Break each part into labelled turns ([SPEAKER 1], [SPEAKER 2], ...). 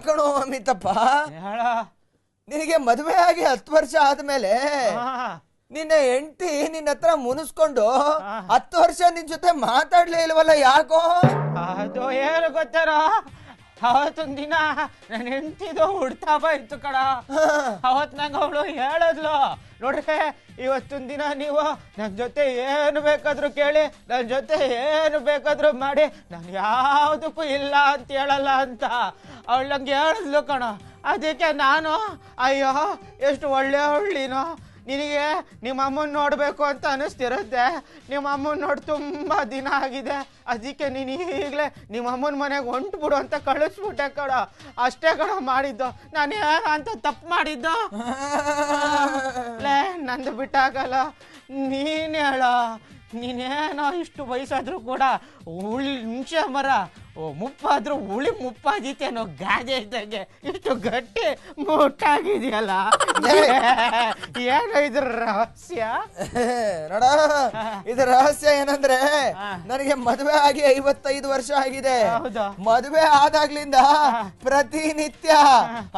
[SPEAKER 1] ಕಣೋ ಅಮಿತಪ್ಪ,
[SPEAKER 2] ಹೇಳ.
[SPEAKER 1] ನಿನಗೆ ಮದುವೆ ಆಗಿ 10 ವರ್ಷ ಆದ್ಮೇಲೆ ನಿನ್ನ ಹೆಂಡತಿ ನಿನ್ನ ಹತ್ರ ಮುನಿಸ್ಕೊಂಡು 10 ವರ್ಷ ನಿನ್ ಜೊತೆ ಮಾತಾಡ್ಲೇ ಇಲ್ವಲ್ಲ, ಯಾಕೋ?
[SPEAKER 2] ಅದು ಏನು ಗೊತ್ತಾರ, ಅವತ್ತೊಂದ್ ದಿನ ನನ್ನ ಹೆಂಡತಿದು ಹುಡ್ತಾ ಇತ್ತು ಕಣ. ಅವತ್ ನಂಗೆ ಅವಳು ಹೇಳದ್ಲು, ನೋಡ್ರೆ ಇವತ್ತೊಂದ್ ದಿನ ನೀವು ನನ್ನ ಜೊತೆ ಏನು ಬೇಕಾದ್ರೂ ಕೇಳಿ, ನನ್ನ ಜೊತೆ ಏನು ಬೇಕಾದ್ರೂ ಮಾಡಿ, ನಾನು ಯಾವುದಕ್ಕೂ ಇಲ್ಲ ಅಂತ ಹೇಳಲ್ಲ ಅಂತ ಅವಳು ನಂಗೆ ಹೇಳಿದ್ಲು ಕಣ. ಅದಕ್ಕೆ ನಾನು ಅಯ್ಯೋ ಎಷ್ಟು ಒಳ್ಳೆಯವಳಿನೋ, ನಿನಗೆ ನಿಮ್ಮ ಅಮ್ಮನ ನೋಡಬೇಕು ಅಂತ ಅನಿಸ್ತಿರುತ್ತೆ, ನಿಮ್ಮ ಅಮ್ಮನ ನೋಡಿ ತುಂಬ ದಿನ ಆಗಿದೆ, ಅದಕ್ಕೆ ನೀನು ಈಗಲೇ ನಿಮ್ಮ ಅಮ್ಮನ ಮನೆಗೆ ಹೊಂಟ್ಬಿಡು ಅಂತ ಕಳಿಸ್ಬಿಟ್ಟೆ ಕಣ. ಅಷ್ಟೇ ಕಣ ಮಾಡಿದ್ದು, ನಾನು ಅಂತ ತಪ್ಪು ಮಾಡಿದ್ದು. ಲೇ ನಂದು ಬಿಟ್ಟಾಗಲ್ಲ, ನೀನು ಹೇಳ, ನೀನೇನೋ ಇಷ್ಟು ವಯಸ್ಸಾದ್ರೂ ಕೂಡ ಹುಣಸೆ ಮರ ಮುಪ್ಪಾದ್ರೂ ಮುಪ್ಪಾದಿತ್ತೇನೋ ಗಾದೆ ಇದ್ದಂಗೆ ಇಷ್ಟು ಗಟ್ಟಿ ಮುಟ್ಟಾಗಿದೆಯಲ್ಲ, ಏನೋ ಇದ್ರ ರಹಸ್ಯ?
[SPEAKER 1] ನೋಡ, ಇದ್ರ ರಹಸ್ಯ ಏನಂದ್ರೆ, ನನಗೆ ಮದುವೆ ಆಗಿ 55 ವರ್ಷ ಆಗಿದೆ. ಮದುವೆ ಆದಾಗ್ಲಿಂದ ಪ್ರತಿನಿತ್ಯ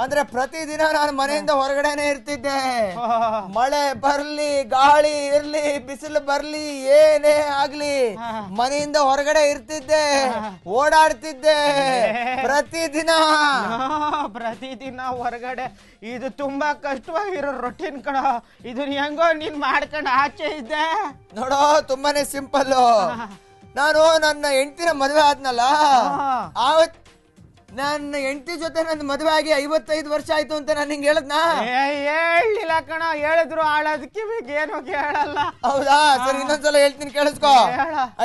[SPEAKER 1] ಅಂದ್ರೆ ಪ್ರತಿದಿನ ನಾನು ಮನೆಯಿಂದ ಹೊರಗಡೆನೆ ಇರ್ತಿದ್ದೆ. ಮಳೆ ಬರ್ಲಿ, ಗಾಳಿ ಇರ್ಲಿ, ಬಿಸಿಲು ಬರ್ಲಿ, ಏನೇ ಆಗ್ಲಿ ಮನೆಯಿಂದ ಹೊರಗಡೆ ಇರ್ತಿದ್ದೆ, ಓಡಾಡ್ತಿದ್ದೆ ಪ್ರತಿದಿನ ಹೊರಗಡೆ. ಇದು ತುಂಬಾ ಕಷ್ಟವಾಗಿರೋ ರೊಟೀನ್ ಕಣ. ಇದನ್ನ ಹೆಂಗೋ ನೀನ್ ಮಾಡ್ಕೊಂಡು ಆಚೆ ಇದ್ದೆ ನೋಡೋ. ತುಂಬಾನೇ ಸಿಂಪಲ್. ನಾನು ನನ್ನ ಹೆಂಡತಿನ ಮದುವೆ ಆದ್ನಲ್ಲ, ಆವತ್ ನನ್ನ ಹೆಂಡತಿ ಜೊತೆ ನನ್ನ ಮದುವೆ ಆಗಿ 55 ವರ್ಷ ಆಯ್ತು ಅಂತ ನಾನು ನಿಂಗೆ ಹೇಳದ್ನಾ?
[SPEAKER 2] ಹೇಳಿಲ್ಲ ಕಣ. ಹೇಳಿದ್ರು ಆಳೋದಕ್ಕೆ ಏನು ಕೇಳಲ್ಲ.
[SPEAKER 1] ಹೌದಾ? ಸರಿ, ಇನ್ನೊಂದ್ಸಲ ಹೇಳ್ತೀನಿ, ಕೇಳಿಸ್ಕೊ.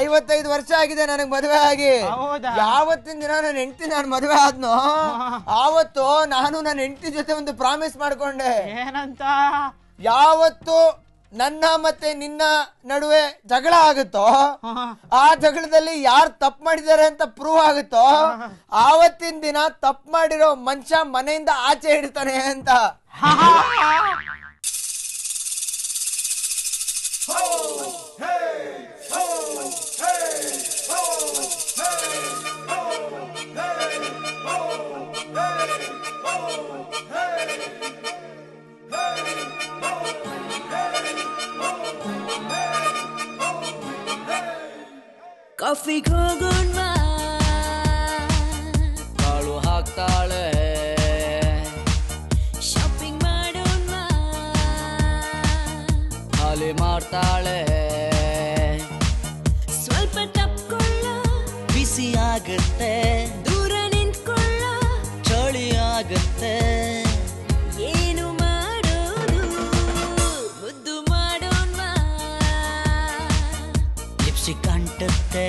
[SPEAKER 1] 55 ವರ್ಷ ಆಗಿದೆ ನನಗ್ ಮದುವೆ ಆಗಿ. ಯಾವತ್ತಿನ ದಿನ ನನ್ನ ಹೆಂಡತಿ ನಾನು ಮದುವೆ ಆದ್ನೋ ಆವತ್ತು ನಾನು ನನ್ನ ಹೆಂಡತಿ ಜೊತೆ ಒಂದು ಪ್ರಾಮಿಸ್ ಮಾಡ್ಕೊಂಡೆ.
[SPEAKER 2] ಏನಂತ?
[SPEAKER 1] ಯಾವತ್ತು ನನ್ನ ಮತ್ತೆ ನಿನ್ನ ನಡುವೆ ಜಗಳ ಆಗುತ್ತೋ, ಆ ಜಗಳದಲ್ಲಿ ಯಾರು ತಪ್ಪು ಮಾಡಿದ್ದಾರೆ ಅಂತ ಪ್ರೂವ್ ಆಗುತ್ತೋ, ಆವತ್ತಿನ ದಿನ ತಪ್ಪು ಮಾಡಿರೋ ಮನುಷ್ಯ ಮನೆಯಿಂದ ಆಚೆ ಇಡ್ತಾನೆ ಅಂತ.
[SPEAKER 3] ಕಾಫಿಗೆ ಹೋಗೋಣ, ಕಾಳು ಹಾಕ್ತಾಳೆ, ಶಾಪಿಂಗ್ ಮಾಡೋಣ, ಖಾಲಿ ಮಾಡ್ತಾಳೆ, ಸ್ವಲ್ಪ ತಪ್ಕೊಳ್ಳ, ಬಿಸಿ ಆಗುತ್ತೆ, ದೂರ ನಿಂತ್ಕೊಳ್ಳ, ಚಳಿ ಆಗುತ್ತೆ, ಏನು ಮಾಡೋದು, ಮುದ್ದು ಮಾಡೋಣ, ಲಿಪ್ಸ್ಟಿಕ್ ಅಂಟುತ್ತೆ,